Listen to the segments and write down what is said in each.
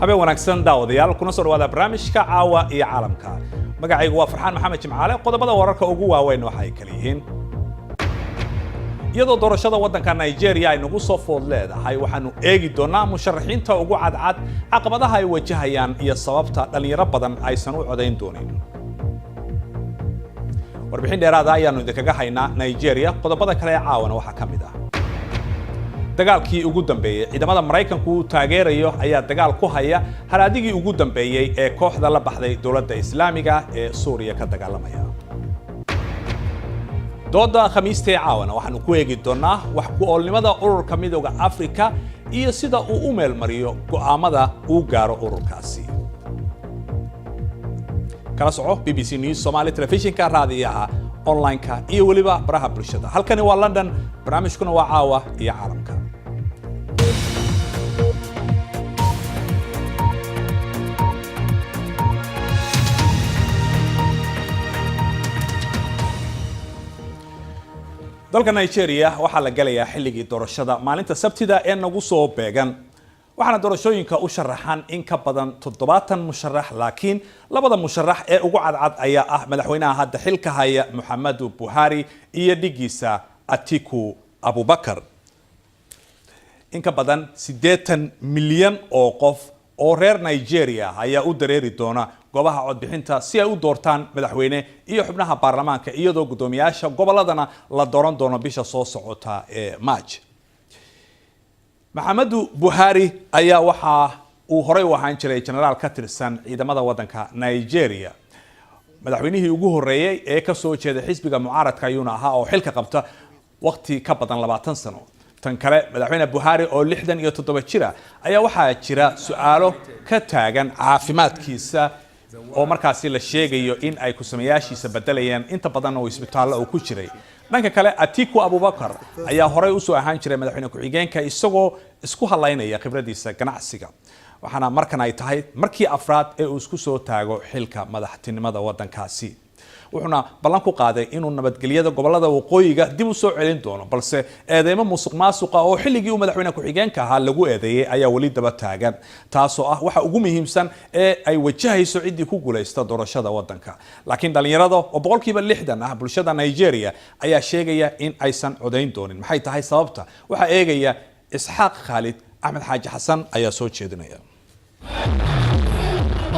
habeen wanaagsan daawadayaal kuna soo dhawaada barnaamijka caawa iyo caalamka magacaygu waa Farxaan Maxamed Jimcaale qodobada wararka ugu waaweyn waxay kala yihiin iyadoo doorashada wadanka Nigeria ay nagu soo food leedahay waxaanu eegi doonaa musharaxiinta ugu cadcad caqabadaha ay wajahayaan iyo sababta dhalinyaro badan aysan u codeyn doonin warbixin dheeraad ah ayaanu idinkaga haynaa Nigeria qodobada kale ee caawana waxa kamid ah dagaalkii ugu dambeeyay ciidamada Mareykanku uu taageerayo ayaa dagaal ku haya haraadigii ugu dambeeyay ee kooxda la baxday dawladda Islaamiga ee Suuriya ka dagaalamaya dooda khamiista caawana waxaanu ku eegi doonaa wax ku oolnimada ururka midowga Afrika iyo sida uu u meel mariyo go'aamada uu gaaro ururkaasi kala soco BBC News Somali Television-ka raadiyaha online-ka iyo waliba baraha bulshada halkani waa London barnaamijkuna waa caawa iyo caalamka dalka Nigeria waxa la galayaa xilligii doorashada maalinta Sabtida ee nagu soo beegan waxaana doorashooyinka u sharaxan in ka badan 70 musharax laakiin labada musharax ee ugu cadcad ayaa ah madaxweynaha hadda xilka haya Muhammadu Buhari iyo dhigiisa Atiku Abubakar in ka badan 80 milyan oo qof oo reer Nigeria ayaa u dareeri doona goobaha codbixinta si ay u doortaan madaxweyne iyo xubnaha baarlamaanka iyadoo gudoomiyaasha goboladana la dooran doono bisha soo socota ee March Muhammadu Buhari ayaa waxa uu horey u ahaan jiray generaal ka tirsan ciidamada wadanka Nigeria madaxweynihii ugu horeeyay ee ka soo jeeday xisbiga mucaaradka ayuuna ahaa oo xilka qabta waqti ka badan 20 sano tan kale madaxweyne Buhari oo 67 jira ayaa waxa jira su'aalo ka taagan caafimaadkiisa oo markaasi la sheegayo in ay ku sameeyaashiisa bedelayaan inta badan oo isbitaalada uu ku jiray dhanka kale Atiku Abubakar ayaa horey u soo ahaan jiray madaxweyne ku-xigeenka isagoo isku halaynaya khibradiisa ganacsiga waxaana markan ay tahay markii afraad ee uu isku soo taago xilka madaxtinimada wadankaasi wuxuuna ballan ku qaaday inuu nabadgelyada gobolada waqooyiga dib u soo celin doono balse eedeymo musuqmaasuqa oo xilligii uu madaxweyne ku-xigeenka ahaa lagu eedeeyay ayaa wali daba taagan taasoo ah waxa ugu muhiimsan ee ay wajahayso cidii ku guuleysta doorashada wadanka laakiin dhalinyarada oo boqolkiiba 60 ah bulshada Nigeria ayaa sheegaya in aysan codeyn doonin maxay tahay sababta waxa eegaya Isxaaq Khalid Ahmed Xaaji Xasan ayaa soo jeedinaya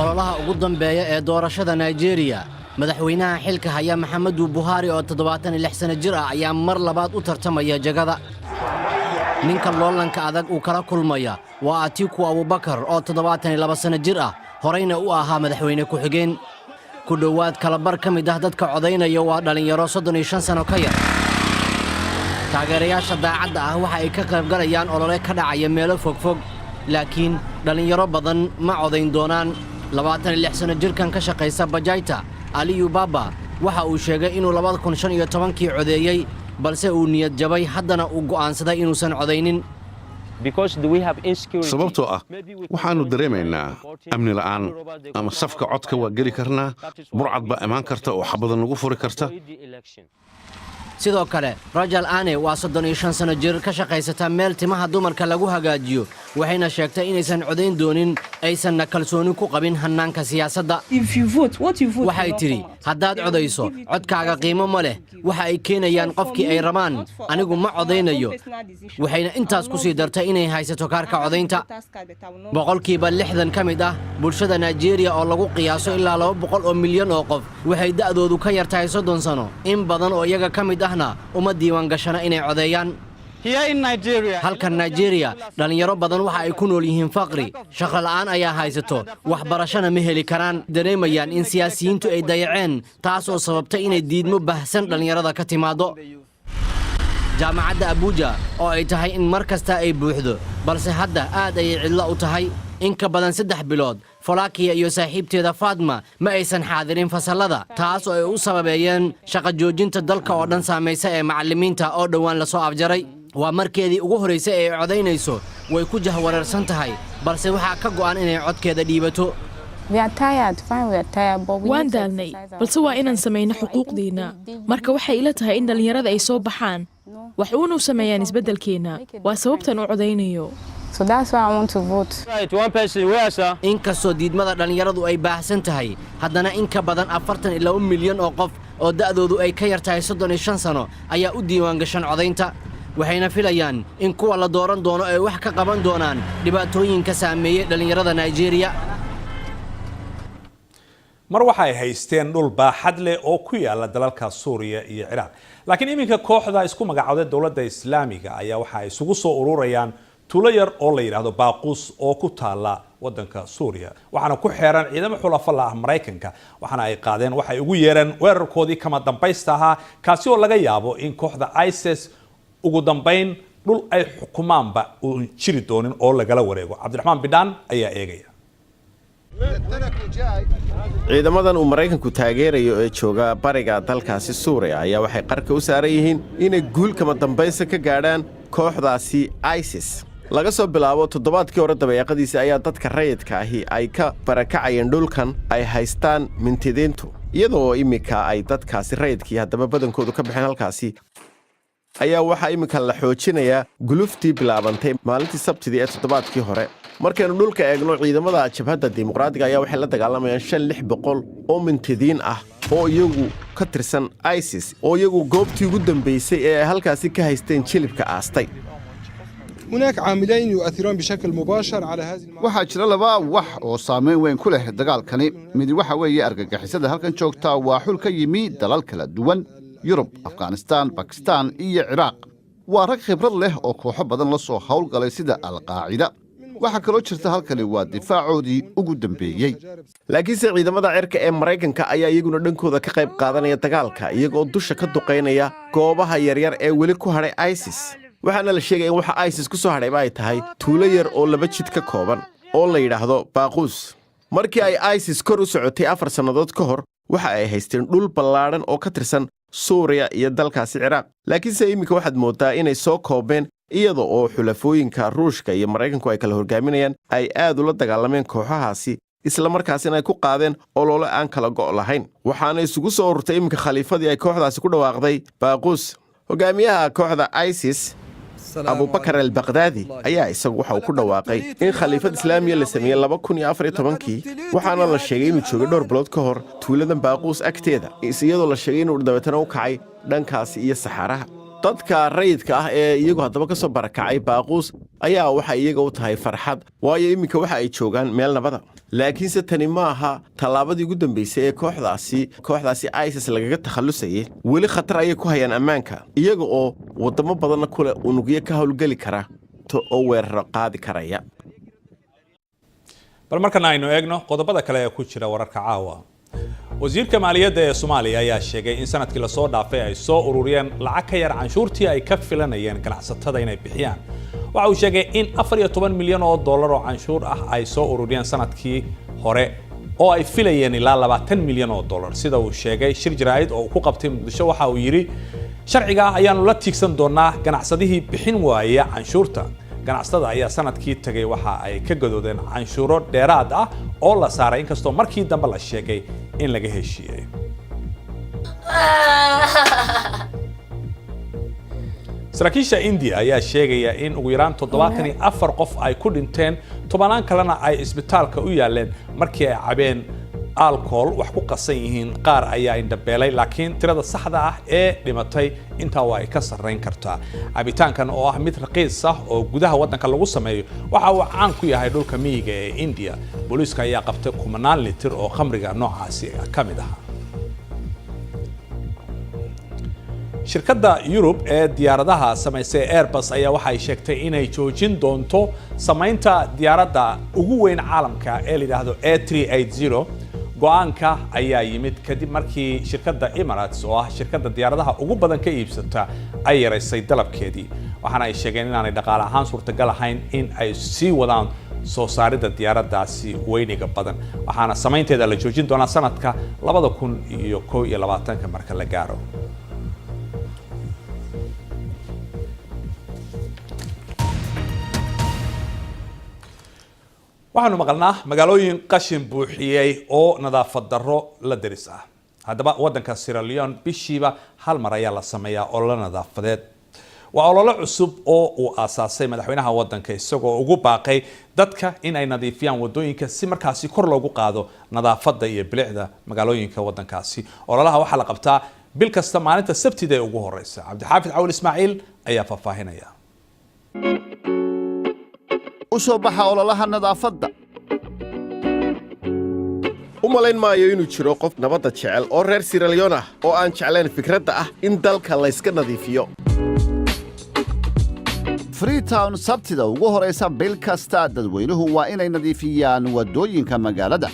ololaha ugu dambeeya ee doorashada Nigeria madaxweynaha xilka haya Muhammadu Buhari oo 76 sano jir ah ayaa mar labaad u tartamaya jagada ninka loolanka adag uu kala kulmaya waa Atiku Abubakar oo 72 sano jir ah horeyna u ahaa madaxweyne ku-xigeen ku dhawaad kala bar ka mid ah dadka codeynaya waa dhalinyaro 35 sano ka yar taageerayaasha daacadda ah waxa ay ka qayb galayaan olole ka dhacaya meelo fogfog laakiin dhalinyaro badan ma codeyn doonaan 26 sano jirkan ka shaqeysa Bajaita Aliyu Baba waxa uu sheegay inuu 2015kii codeeyay balse uu niyad jabay haddana uu go'aansaday inuusan codeynin sababtoo ah waxaanu dareemaynaa amni la'aan ama safka codka waa geli karnaa burcad baa imaan karta oo xabada nagu furi karta sidoo kale Rajal Ane waa 35 sano jir ka shaqaysata meel timaha dumarka lagu hagaajiyo waxayna sheegtay inaysan codeyn doonin aysan kalsooni ku qabin hannaanka siyaasadda waxay tiri haddaad codeyso codkaaga qiimo ma leh waxa ay keenayaan qofkii ay rabaan anigu ma codeynayo waxayna intaas ku sii dartay inay haysato kaarka codeynta boqolkiiba 60 ka mid ah bulshada Nigeria oo lagu qiyaaso ilaa 200 oo milyan oo qof waxay da'doodu ka yartahay 30 sano in badan oo iyaga ka mid ahna uma diiwaan gashana inay codeeyaan halkan Nigeria dhalinyaro badan waxa ay ku nool yihiin faqri shaqo la'aan ayaa haysato waxbarashana ma heli karaan dareemayaan in siyaasiyiintu ay dayaceen taas oo sababtay inay diidmo bahsan dhalinyarada ka timaado jaamacadda Abuja oo ay tahay in mar kasta ay buuxdo balse hadda aad ay cidla u tahay in ka badan 3 bilood Falakiya iyo saaxiibteeda Fatma ma aysan xaadirin fasalada taas oo ay u sababeeyeen shaqo joojinta dalka oo dhan saameysay ee macallimiinta oo dhawaan la soo afjaray waa markeedii ugu horeysay ee codeynayso way ku jahwareersan tahay balse waxa ka go'an inay codkeeda dhiibato waan daalnay balse waa inaan samayno xuquuqdiinna marka waxay ila tahay in dhallinyarada ay soo baxaan wax uunu sameeyaan isbeddelkeenna waa sababtan u codaynayo inkastoo diidmada dhallinyaradu ay baahsan tahay haddana in ka badan 42 milyan oo qof oo da'doodu ay ka yar tahay 35 sano ayaa u diiwaangashan codaynta waxayna filayaan in kuwa la dooran doono ay wax ka qaban doonaan dhibaatooyinka saameeyey dhallinyarada Nigeria. mar waxay haysteen dhul baaxad leh oo ku yaala dalalka Suuriya iyo Ciraaq laakiin iminka kooxda isku magacawday dawladda Islaamiga ayaa waxa ay isugu soo ururayaan tuulo yar oo la yiraahdo Baaqus oo ku taala wadanka Suuriya waxaana ku xeeran ciidamo xulafo la ah Mareykanka waxaana ay qaadeen waxay ugu yeereen weerarkoodii kama dambaysta ahaa kaasi oo laga yaabo in kooxda ISIS ugu dambayn dhul ay xukumaanba uu jiri doonin oo lagala wareego Cabdiraxmaan Bidaan ayaa eegaya ciidamadan uu Mareykanku taageerayo ee jooga bariga dalkaasi Suuriya ayaa waxay qarka u saaran yihiin inay guul kama dambaysta ka gaadhaan kooxdaasi ISIS laga soo bilaabo toddobaadkii hore dabeeqadiisa ayaa dadka rayidka ahi ay ka barakacayeen dhulkan ay haystaan mintidiintu iyadoo imika ay dadkaasi rayidkii haddaba badankoodu ka bixin halkaasi ayaa waxaa imika la xoojinayaa guluftii bilaabantay maalintii sabtidii ee toddobaadkii hore markaynu dhulka eegno ciidamada jabhadda dimuqraadiga ayaa waxay la dagaalamayaan 500 oo mintidiin ah oo iyagu ka tirsan ISIS oo iyagu goobtii ugu dambeysay ee ay halkaasi ka haysteen jilibka aastay هناك عاملين يؤثرون بشكل مباشر على هذه waxaa jira laba wax oo saameyn weyn ku leh dagaalkani mid waxa weeye argagixisada halkan joogta waa xul ka yimi dalal kala duwan Yurub, Afghanistan, Pakistan iyo Ciraaq waa rag khibrad leh oo kooxo badan la soo hawlgalay sida Al-Qaacida waxa kaloo jirta halkani waa difaacoodii ugu dambeeyay laakiinse ciidamada cirka ee Mareykanka ayaa iyaguna dhankooda ka qayb qaadanaya dagaalka iyagoo dusha ka duqeynaya goobaha yaryar ee weli ku hadhay ISIS waxaana la sheegay in waxa ISIS ku soo hadhay ay tahay tuulo yar oo laba jid ka kooban oo la yiraahdo Baaqus markii ay ISIS kor u socotay 4 sanadood ka hor waxa ay haysteen dhul ballaaran oo ka tirsan Suuriya iyo dalkaasi Ciraaq laakiinse imika waxaad moodaa inay soo koobeen iyadoo oo xulafooyinka Ruushka iyo Mareykanku ay kala horgaaminayaan ay aad ula dagaalameen kooxahaasi isla markaasina ay ku qaadeen olole aan kala go' lahayn waxaana isugu soo ururtay imika khaliifadii ay kooxdaasi ku dhawaaqday Baaqus hogaamiyaha kooxda ISIS Abu Bakr al-Baghdadi ayaa isagu waxa uu ku dhawaaqay in khaliifad islaamiga la sameeyay 2014 waxaana la sheegay inuu joogay dhowr bilood ka hor tuuladan Baaqus agteeda iyadoo la sheegay inuu dabeetana u kacay dhankaasi iyo saxaraha dadka rayidka ah ee iyagu haddaba ka soo barakacay Baaqus ayaa waxa iyaga u tahay farxad waayo imika waxa ay joogaan meel nabada laakiinse tani ma aha talaabadii ugu dambeysay ee kooxdaasi ISIS lagaga takhalusayay weli khatar ayay ku hayaan ammaanka iyaga oo wadamo badan ku leh unugyo ka hawlgali kara oo weerar qaadi karaya bal markan aynu eegno qodobada kale ee ku jira wararka caawa wasiirka maaliyadda ee Soomaaliya ayaa sheegay in sanadkii la soo dhaafay ay soo ururiyeen lacag ka yar canshuurtii ay ka filanayeen ganacsatada inay bixiyaan waxa uu sheegay in 14 milyan oo dollar oo canshuur ah ay soo ururiyeen sanadkii hore oo ay filayeen ilaa 20 milyan oo dollar sida uu sheegay shir jaraa'id oo ku qabtay Muqdisho waxa uu yiri sharciga ayaanu la tiigsan doonaa ganacsadihii bixin waaya canshuurta ganacsatada ayaa sanadkii tagay waxa ay ka gadoodeen canshuuro dheeraad ah oo la saaray inkastoo markii dambe la sheegay in laga heshiiyay saraakiisha India ayaa sheegaya in ugu yaraan 74 qof ay ku dhinteen tobanaan kalena ay isbitaalka u yaaleen markii ay cabeen alcohol wax ku qasan yihiin qaar ayaa indhabeelay laakiin tirada saxda ah ee dhimatay intaa waa ay ka sarreyn kartaa cabitaankan oo ah mid raqiis ah oo gudaha wadanka lagu sameeyo waxa uu caan ku yahay dhulka miyiga ee India booliiska ayaa qabtay 10 litir oo khamriga noocaasi ka mid ah shirkadda Europe ee diyaaradaha samaysay Airbus ayaa waxa ay sheegtay inay joojin doonto samaynta diyaaradda ugu weyn caalamka ee la yiraahdo A380 go'aanka ayaa yimid kadib markii shirkadda Emirates oo ah shirkadda diyaaradaha ugu badan ka iibsata ay yareysay dalabkeedii waxaana ay sheegeen inaanay dhaqaale ahaan suurtagal ahayn in ay sii wadaan soo saaridda diyaaraddaasi weyniga badan waxaana samaynteeda la joojin doonaa sanadka 2021 marka la gaaro waxaanu maqalnaa magaalooyin qashin buuxiyey oo nadaafad darro la deris ah. haddaba waddanka Sierra Leone bishiiba hal mar ayaa la sameeyaa olole nadaafadeed. waa olole cusub oo uu aasaasay madaxweynaha waddanka isagoo ugu baaqay dadka in ay nadiifiyaan wadooyinka si markaasi kor loogu qaado nadaafadda iyo bilicda magaalooyinka waddankaasi. ololaha waxaa la qabtaa bil kasta maalinta Sabtida ee ugu horeysa. Cabdixaafid Cawl Ismaaciil ayaa faahfaahinaya. u soo baxa ololaha nadaafadda. u malayn maayo inuu jiro qof nabadda jecel oo reer Sierra Leone ah oo aan jeclayn fikradda ah in dalka la iska nadiifiyo. Freetown Sabtida ugu horeysa bil kasta dadweynuhu waa inay nadiifiyaan wadooyinka magaalada.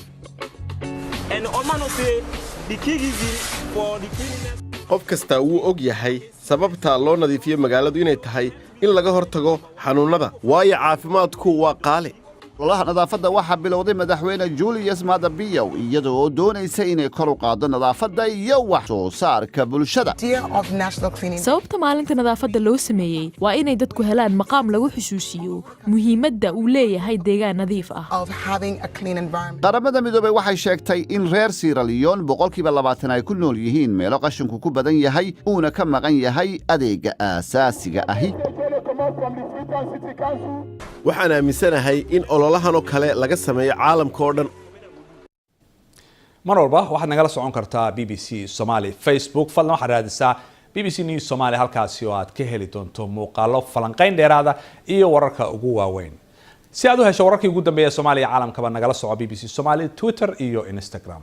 qof kasta wuu og yahay sababta loo nadiifiyo magaaladu inay tahay in laga hortago xanuunada waayo caafimaadku waa qaali. ololaha nadaafadda waxaa bilowday madaxweyne Julius Maada Bio iyadoo oo doonaysa inay kor u qaado nadaafadda iyo wax soo saarka bulshada. sababta maalinta nadaafadda loo sameeyey waa inay dadku helaan maqaam lagu xusuusiyo muhiimadda uu leeyahay deegaan nadiif ah. qaramada midoobay waxay sheegtay in reer Sierra Leone 20% ay ku nool yihiin meelo qashinku ku badan yahay uuna ka maqan yahay adeega aasaasiga ahi. waxaan aaminsanahay in ololahan oo kale laga sameeyo caalamka oo dhan. mar walba waxaad nagala socon kartaa BBC Somali Facebook, fadlan waxaad raadisaa BBC News Somali halkaasi oo aad ka heli doonto muuqaalo falanqayn dheeraada iyo wararka ugu waaweyn. si aad u hesho wararkii ugu dambeeyay Soomaaliya caalamkaba nagala soco BBC Somali Twitter iyo Instagram.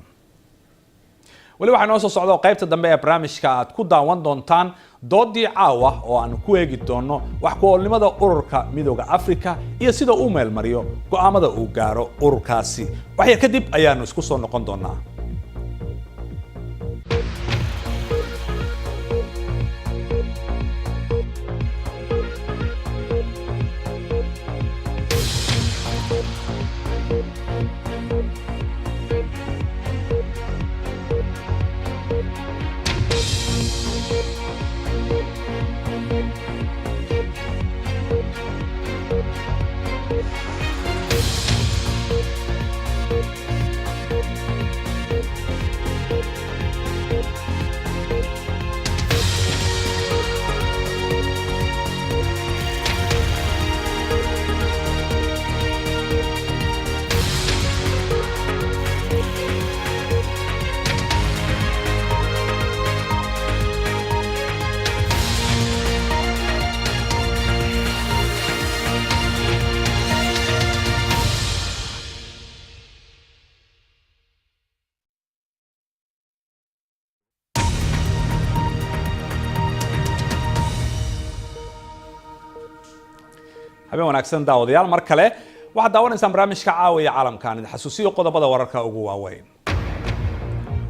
wali waxaan noo soo socdo qaybta dambe ee barnaamijka aad ku daawan doontaan doodii caawa oo aan ku eegi doono wax ku oolnimada ururka midowga Afrika iyo sida uu meel mariyo go'aamada uu gaaro ururkaasi. waxya kadib ayaanu isku soo noqon doonaa. habeen wanaagsan daawadayaal mar kale waxaad daawanaysaan barnaamijka caawiya caalamkan idin xasuusiyo qodobada wararka ugu waaweyn.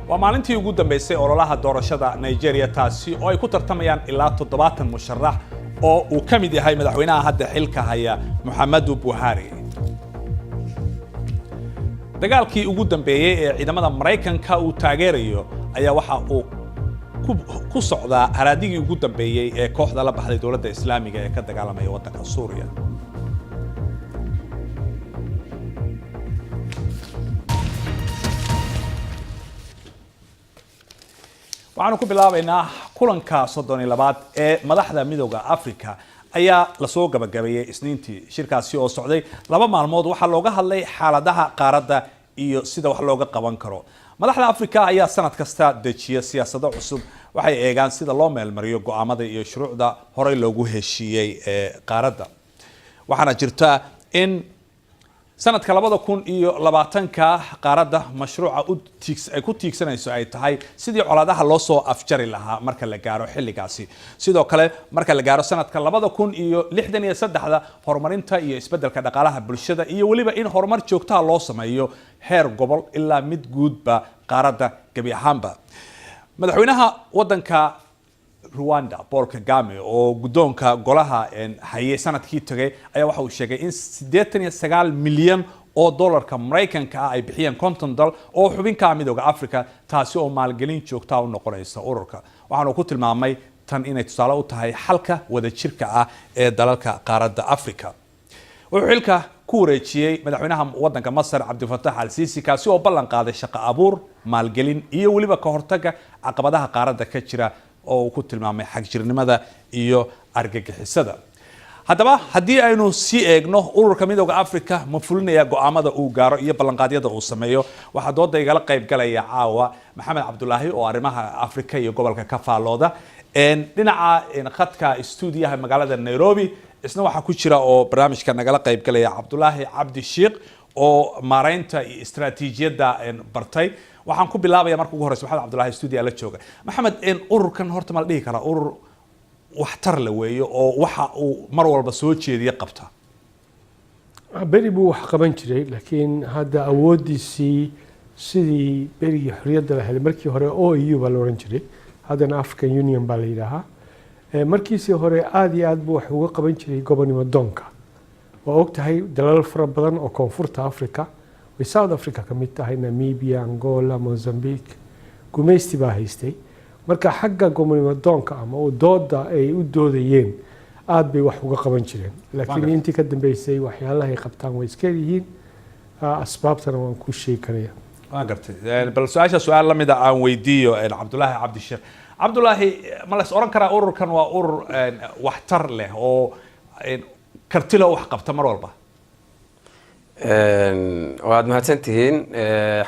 waa maalintii ugu dambeysay ololaha doorashada Nigeria taasi oo ay ku tartamayaan ilaa 70 musharax oo uu ka mid yahay madaxweynaha hadda xilka haya Muhammadu Buhari. dagaalkii ugu dambeeyay ee ciidamada Mareykanka uu taageerayo ayaa waxa uu ku socdaa haraadigii ugu dambeeyay ee kooxda la baxday dowladda Islaamiga ee ka dagaalamaya waddanka Suuriya. waxaanu ku bilaabaynaa kulanka 32 ee madaxda midowga Afrika ayaa la soo gabagabeeyay isniintii. shirkaasi oo socday 2 maalmood waxaa looga hadlay xaaladaha qaaradda iyo sida wax looga qaban karo. madaxda Afrika ayaa sanad kasta dejiya siyaasado cusub waxay eegaan sida loo meel mariyo go'aamada iyo shuruucda horey loogu heshiiyay ee qaaradda. waxaana jirta in sanadka 2020 qaaradda mashruuca ay ku tiigsanayso ay tahay sidii colaadaha loo soo afjari lahaa marka la gaaro xilligaasi. sidoo kale marka la gaaro sanadka 2063 horumarinta iyo isbeddelka dhaqaalaha bulshada iyo waliba in horumar joogto loo sameeyo heer gobol ilaa mid guudba qaaradda gabi ahaanba. madaxweynaha waddanka Rwanda Paul Kagame oo guddoonka golaha hayay sanadkii tagay ayaa waxa uu sheegay in 89 milyan oo dollarka Mareykanka ay bixiyeen 50 dal oo xubin ka midowga Afrika taasi oo maalgelin joogto u noqonaysa ururka. waxaanu ku tilmaamay tan inay tusaale u tahay xalka wada jirka ah ee dalalka qaaradda Afrika. wuxuu xilka ku ku wareejiyey madaxweynaha waddanka Masar Cabdilfataax al-Siisi kaasi oo ballan qaaday shaqo abuur maalgelin iyo weliba ka hortagga caqabadaha qaaradda ka jira oo uu ku tilmaamay xagjirnimada iyo argagixisada. haddaba haddii aynu sii eegno ururka midowga Afrika ma fulinaya go'aamada uu gaaro iyo ballanqaadyada uu sameeyo waxaa dooda igala qayb galaya caawa Maxamed Cabdulaahi oo arrimaha Afrika iyo gobolka ka faalooda dhinaca khadka stuudiyaha magaalada Nairobi isna waxaa ku jira oo barnaamijka nagala qayb galaya Cabdulaahi Cabdi Sheekh oo maareynta iyo istiraatiijiyadda bartay. waxaan ku bilaabaya marka ugu horeysa Maxamed Cabdulaahi stuudiyaha la jooga. Maxamed ururkan horta ma la dhihi karaa urur waxtar la weeyo oo waxa uu mar walba soo jeediya qabta? beri buu wax qaban jiray laakiin hadda awoodiisii sidii berigii xorriyadda la helay markii hore OAU baa la oran jiray haddana African Union baa la yidhaahaa. markiisii hore aad iyo aad buu wax uga qaban jiray gobonimo doonka. waa og tahay dalal fara badan oo koonfurta Afrika way South Africa ka mid tahay Namibia, Angola, Mozambique gumaysti baa haystay. marka xagga gobonimo doonka ama oo dooda ay u doodayeen aad bay wax uga qaban jireen laakiin intii ka dambeysay waxyaalaha ay qabtaan way iska yihiin asbaabtana waan ku sheegi karaya. waan gartay bal su'aal la mid ah aan weydiiyo Cabdulaahi Cabdi Sheekh. Cabdulaahi ma la oran karaa ururkan waa urur waxtar leh oo karti leh wax qabta mar walba? waad mahadsantihiin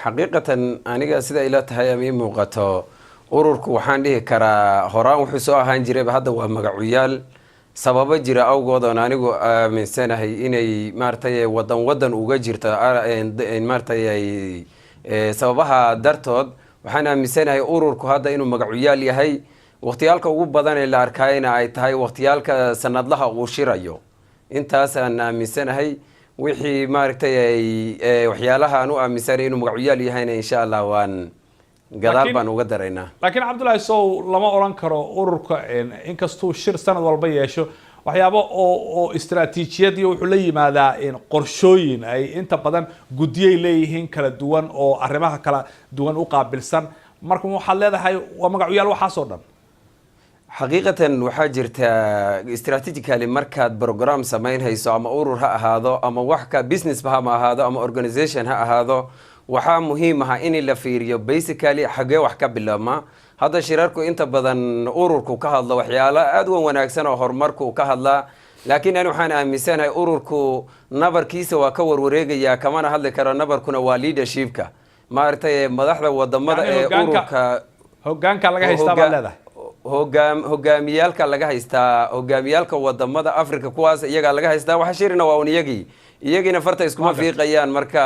xaqiiqatan aniga sida ila tahay ama ii muuqato ururku waxaan dhihi karaa horaan wuxuu soo ahaan jiray hadda waa magacuyaal sababo jira awgood oo anigu aaminsanahay inay maartay wadan uga jirto maartay sababaha dartood waxaan aaminsanahay ururku hadda inuu magacuyaal yahay waqtiyaalka ugu badan ee la arkayna ay tahay waqtiyaalka sanadlaha uu shirayo intaas aan aaminsanahay wixii maartay waxyaalaha aan u aaminsanahay inuu magacuyaal yahayna insha Allah waan gadaal baan uga daraynaa. laakiin Cabdulaahi sow lama oran karo ururka inkastuu shir sanad walba yeesho waxyaabo oo istiraatiijiyad iyo wuxuu la yimaadaa qorshooyin ay inta badan gudiyay leeyihiin kala duwan oo arrimaha kala duwan u qaabilsan marka waxaad leedahay waa magacuyaal waxaas oo dhan? xaqiiqatan waxaa jirta strategically markaad program samaynayso ama urur ha ahaado ama wax ka business ha ahaado ama organization ha ahaado waxaa muhiim ah in la fiiriyo basically xagee wax ka bilaabma. hadda shirarku inta badan ururku ka hadlo waxyaalo aad u wanaagsan oo horumarku ka hadla laakiin aan waxaan aaminsanahay ururku nabarkiisa waa ka warwareegaya kamana hadli karo nabarkuna waa leadershipka maartay madaxda wadamada ee ururka hoggaanka laga haystaa baa leedahay hogaamiyaalka laga haystaa hogaamiyaalka wadamada Afrika kuwaas iyaga laga haystaa waxa shirina waa iyagina farta iskuma fiiqayaan marka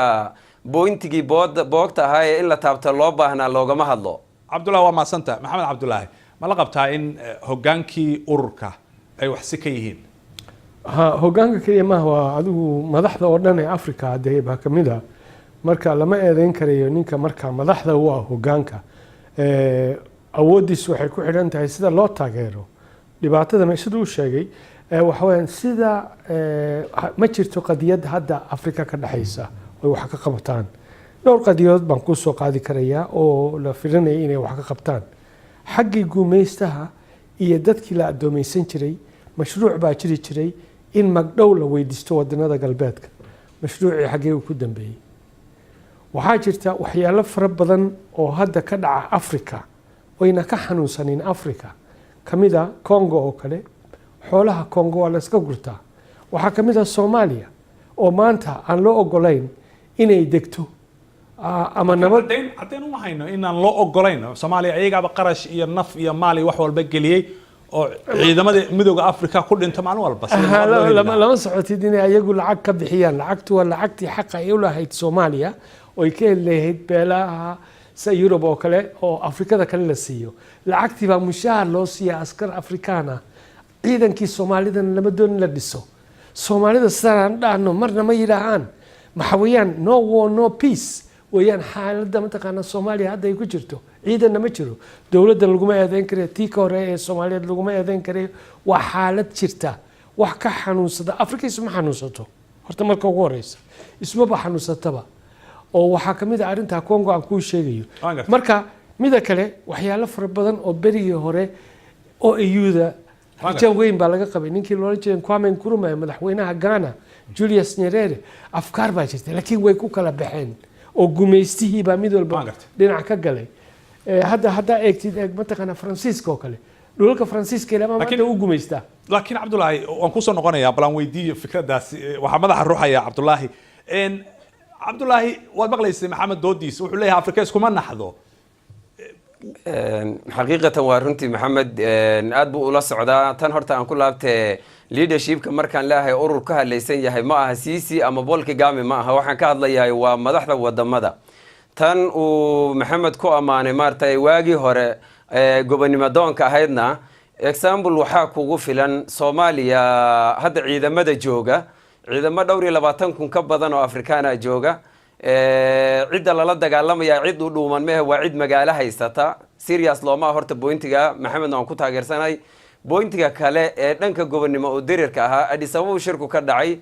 bointigii boogta ahaa in la taabto loo baahnaa loogama hadlo. Cabdulaahi waa maasanta. Maxamed Cabdulaahi ma la qabtaa in hoggaankii ururka ay wax si ka yihiin? hoggaanka kaliya ma waa adigu madaxda oo dhan ee Afrika hadee baa kamid ah marka lama eedeyn karayo ninka marka madaxda u ah hoggaanka awoodiisu waxay ku xidhan tahay sida loo taageero dhibaatadana siduu sheegay waxa weeyaan sida ma jirto qadiyad hadda Afrika ka dhaxaysa oo wax ka qabtaan dhowr qadiyadood baan ku soo qaadi karayaa oo la filanay inay wax ka qabtaan xaggii gumaystaha iyo dadkii la adoomeysan jiray mashruuc baa jiri jiray in magdhow la weydiisto wadanada galbeedka mashruucii xaggee uu ku dambeeyay waxaa jirta waxyaalo fara badan oo hadda ka dhaca Afrika wayna ka xanuunsaneen Afrika kamida Congo oo kale xoolaha Congo waa la iska gurtaa waxaa kamida Soomaaliya oo maanta aan loo ogolayn inay degto ama nabad hadeen uma hayno inaan loo ogolayn Soomaaliya ayaga qarash iyo naf iyo maali wax walba geliyay oo ciidamada midowga Afrika ku dhinta maalin walba lama socotid inay ayagu lacag ka bixiyaan lacagtu waa lacagtii xaq ay u lahayd Soomaaliya oo ay ka leeyahay beelaha Europe oo kale oo Afrikada kale la siiyo lacagtii baa mushaar loo siiya askar Afrikaana ciidankii Soomaalidan lama doon la dhiso Soomaalida sanad dhaano marna ma yiraahaan maxawiyaan no war no peace wayaan xaaladda mataqaana Soomaaliya hadda ay ku jirto ciidan ma jiro dawladda laguma eedeyn karo tii ka hore ee Soomaaliyeed laguma eedeyn karo waa xaalad jirta wax ka xanuunsada Afrika isma xanuunsato horta marka ugu horeysa isma ba xanuunsataba oo waxa kamid ah arinta Congo aan ku sheegayo marka mida kale waxyaalo fara badan oo berigii hore oo ayuuda rajo weyn baa laga qabay ninkii loo jeedan Kwame Nkrumah madaxweynaha Ghana Julius Nyerere afkaar baa jirta laakiin way ku kala baxeen oo gumaystihii baa mid walba dhinac ka galay hadda eegtid mataqaana Faransiiska oo kale dhulalka Faransiiska ilaa maanta uu gumaystaa laakiin Cabdullaahi waan ku soo noqonayaa balan weydiiyo fikradaas waxa madaxa ruuxaya Cabdullaahi Cabdullaahi waad maqlaysay Maxamed doodiis wuxuu leeyahay Afrika iskuma naxdo xaqiiqatan waa runtii Maxamed aad buu ula socdaa tan horta aan ku laabtay leadershipka markaan leeyahay urur ka hadlaysan yahay ma aha Sisi ama Paul Kagame ma aha waxaan ka hadlayaa waa madaxda wadamada tan uu Maxamed ku amaanay maartay waagi hore gobonimo doonka ahaydna example waxaa kugu filan Soomaaliya hadda ciidamada jooga ciidamo dhowr iyo 20,000 ka badan oo Afrikaana jooga cidda lala dagaalamaya cid u dhuuman ma waa cid magaalo haysata serious looma horta pointiga Maxamed aan ku taageersanay pointiga kale ee dhanka gobonimo oo diriirka ahaa Addis Ababa shirku ka dhacay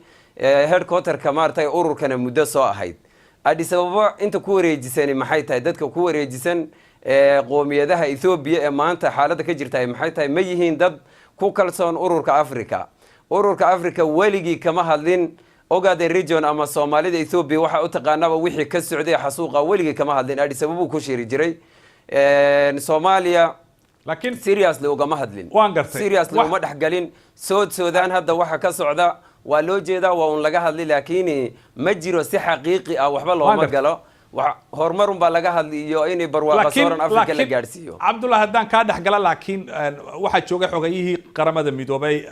headquarter ka maartay ururkana muddo soo ahayd Addis Ababa inta ku wareejisan maxay tahay dadka ku wareejisan qoomiyadaha Ethiopia ee maanta xaaladda ka jirta maxay tahay ma yihiin dad ku kalsoon ururka Afrika weligii kama hadlin ogaade region ama Soomaalida Ethiopia waxa u taqaanaba wixii ka socday xasuuqa weligii kama hadlin Addis Ababa ku shiri jiray Soomaaliya laakiin seriously ugama hadlin seriously uma dhaxgalin Suudaan hadda waxa ka socda waa loo jeedaa waa un laga hadli laakiin ma jiro si xaqiiqi ah waxba looma galo horumar baa laga hadliyo inay barwaaqo sooran Afrika la gaarsiiyo Cabdullaahi haddaan ka dhaxgala laakiin waxa jooga xogayihii qaramada midoobay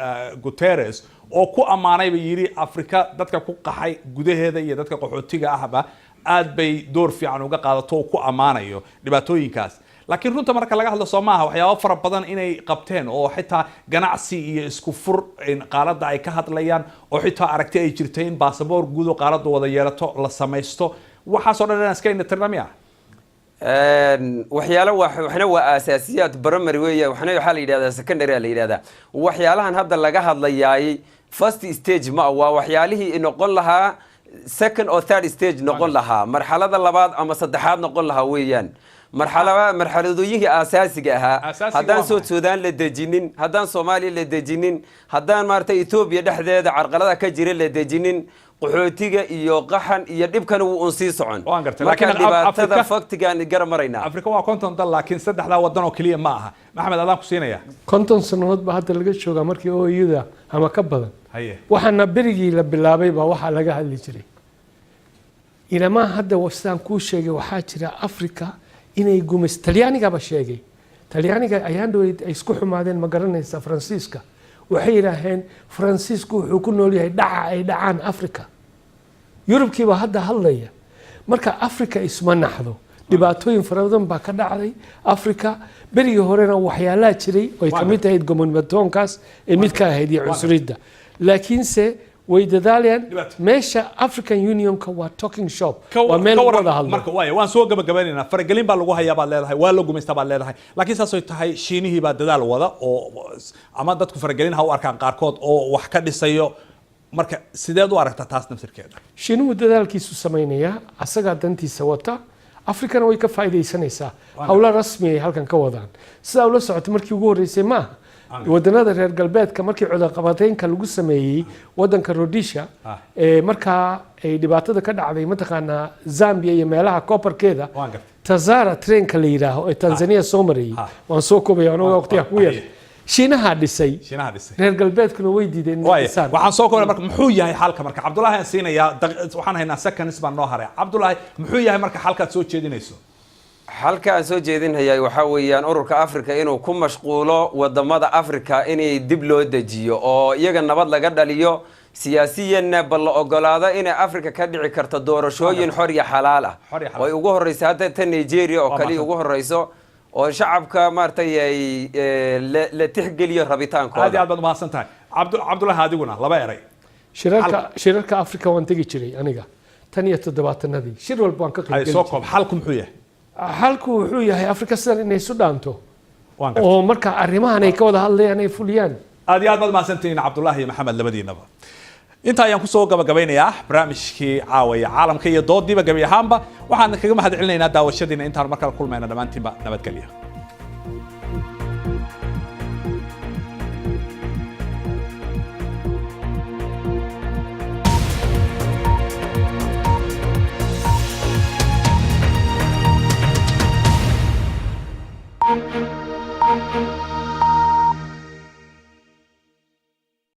Guterres oo ku amaanay bay yiri Afrika dadka ku qaxay gudaheeda iyo dadka qaxootiga ahba aad bay door fiican uga qaadato ku amaanayo dhibaatooyinkaas laakiin runta marka laga hadlo Soomaaliya waxyaabo fara badan inay qabteen oo xitaa ganacsi iyo isku fur qaaladda ay ka hadlayaan oo xitaa aragti ay jirtay in baasaboor guud oo qaaladda wada yeelato la samaysto waxa soo dhan iska in tirnamiya waxna waa asaasiyaad primary weeye waxna waxa la yiraahdaa secondary la yiraahdaa waxyaalahan hadda laga hadlayay first stage ma waa waxyaalihii noqon lahaa second or third stage noqon lahaa marxalada labaad ama saddexaad noqon lahaa weeyaan marxaladooyinkii asaasiga ahaa haddaan Suudaan la dejinin haddaan Soomaaliya la dejinin haddaan maartay Ethiopia dhexdeeda carqalada ka jira la dejinin qaxootiga iyo qaxan iyo dhibkan uu sii socon laakiin dhibaatada faktigan garab marayna Afrika waa konton dal laakiin saddexda wadan oo kaliya ma aha Maxamed adaan ku siinaya konton sanadood ba hadda laga joogaa markii OUda ama ka badan waxaana berigii la bilaabay ba waxa laga hadli jiray ilama hadda wasaan ku sheegay waxa jira Afrika inay gumays Talyaaniga ba sheegay Talyaaniga ayaan dowlad ay isku xumaadeen ma garanaysa Faransiiska waxay yiraahdeen Faransiisku wuxuu ku nool yahay dhaca ay dhacaan Afrika Yurubkii ba hadda hadlaya marka Afrika isma naxdo dhibaatooyin fara badan baa ka dhacday Afrika berigii horena waxyaalaha jiray oo ay kamid tahay gomonnimatoonkaas ee mid ka ahayd iyo cunsurida laakiinse way dadaalayaan meesha African Unionka waa talking shop waa meel wada hadlo marka waan soo gabagabeynaa faragelin baa lagu hayaa baad leedahay waa la gumaystaa baad leedahay laakiin saasoo tahay Shiinihii baa dadaal wada oo ama dadku faragelin ha u arkaan qaarkood oo wax ka dhisayo marka sideed u aragtaa taas nafsirkeeda Shiinuhu dadaalkiisu sameynaya asaga dantiisa wata Afrikana way ka faa'iideysanaysaa hawla rasmi ay halkan ka wadaan sida ula socoto markii ugu horeysay ma wadannada reer galbeedka markii cudaqabateynka lagu sameeyay wadanka Rhodesia marka ay dhibaatada ka dhacday mataqaana Zambia iyo meelaha copperkeeda Tazara trainka la yiraahdo ee Tanzania soo maray waan soo koobay anoo waqtiga ku yar Shiinaha dhisay reer galbeedkuna way diideen waxaan soo koobay marka muxuu yahay xalka marka Cabdullaahi aan siinaya waxaan haynaa seconds baan noo haray Cabdullaahi muxuu yahay marka xalka soo jeedinayso halka aan soo jeedinayay waxa weeyaan ururka Afrika inuu ku mashquulo wadamada Afrika inay dib loo dejiyo oo iyaga nabad laga dhaliyo siyaasiyan bal la ogolaado in Afrika ka dhici karto doorashooyin xor iyo xalaal ah way ugu horeysaa hadda Nigeria oo kaliya ugu horeyso oo shacabka maartay ay la tixgeliyo rabitaankooda aad baad mahadsantahay Cabdullaahi adiguna laba eray shirarka Afrika waan tagi jiray aniga tan iyo 70-nadii shir walba waan ka qayb galay soo koob xalku muxuu yahay halku wuxuu yahay Afrika sidan inay isu dhaanto oo marka arrimahan ay ka wada hadlayaan ay fuliyaan aad iyo aad baad mahadsantihiin Cabdullaahi iyo Maxamed labadiinaba inta ayaan ku soo gabagabeynayaa barnaamijkii caawaya caalamka iyo doodiiba gabi ahaanba waxaan kaga mahad celinaynaa daawashadiina intaan markale kulmayna dhamaantiinba nabadgelyo